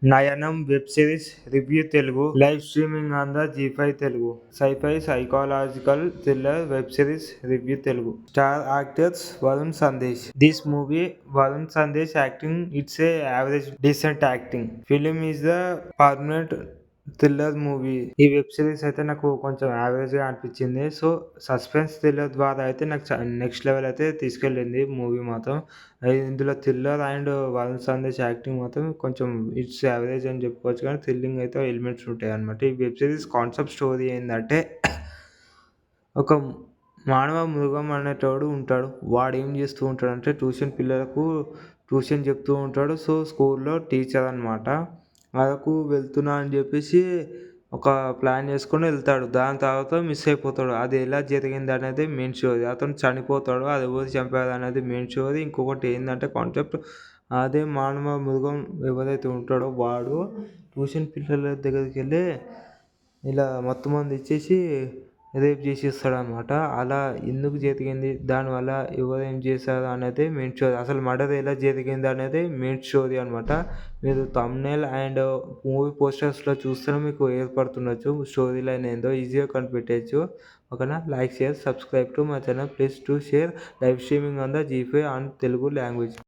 Nayanam web series review Telugu live streaming on the ZEE5 Telugu sci-fi psychological thriller web series review Telugu star actors Varun Sandesh this movie Varun Sandesh acting it's a average decent acting film is the permanent thriller movie. ఈ web series అయితే నాకు కొంచెం average గా అనిపించింది. So suspense thriller ద్వారా అయితే నాకు next level అయితే తీసుకెళ్ళింది మూవీ మాత్రం. ఇందులో thriller and Varun Sandesh acting మాత్రం కొంచెం ఇట్స్ యావరేజ్ అని చెప్పుకోవచ్చు, కానీ థ్రిల్లింగ్ అయితే ఎలిమెంట్స్ ఉంటాయి అనమాట. ఈ వెబ్ సిరీస్ కాన్సెప్ట్ స్టోరీ ఏంటంటే, ఒక మానవ మృగం అనేటోడు ఉంటాడు. వాడు ఏం చేస్తూ ఉంటాడంటే ట్యూషన్ పిల్లలకు ట్యూషన్ చెప్తూ ఉంటాడు. సో స్కూల్లో టీచర్ అనమాట. అరకు వెళ్తున్నా అని చెప్పేసి ఒక ప్లాన్ చేసుకొని వెళ్తాడు. దాని తర్వాత మిస్ అయిపోతాడు. అది ఎలా జరిగింది అనేది మెయిన్ స్టోరీ. అతను చనిపోతాడు, అది ఎవరు చంపారు అనేది మెయిన్ స్టోరీ. ఇంకొకటి ఏంటంటే కాన్సెప్ట్, అదే మానవ మృగం ఎవరైతే ఉంటాడో వాడు ట్యూషన్ పిల్లల దగ్గరికి వెళ్ళి ఇలా మొత్తం మంది ఇచ్చేసి రేప్ చేసేస్తాడనమాట. అలా ఎందుకు జరిగింది, దానివల్ల ఎవరు ఏం చేశారు అనేది మెయిన్ స్టోరీ. అసలు మర్డర్ ఎలా జరిగింది అనేది మెయిన్ స్టోరీ అనమాట. మీరు థంబ్నెయిల్ అండ్ మూవీ పోస్టర్స్లో చూస్తేనే మీకు ఏర్పడుతుండొచ్చు స్టోరీ లైన్ ఏందో, ఈజీగా కనిపెట్టేయచ్చు. ఓకేనా, like share subscribe to my channel. Please to share live streaming on the ZEE5 on Telugu language.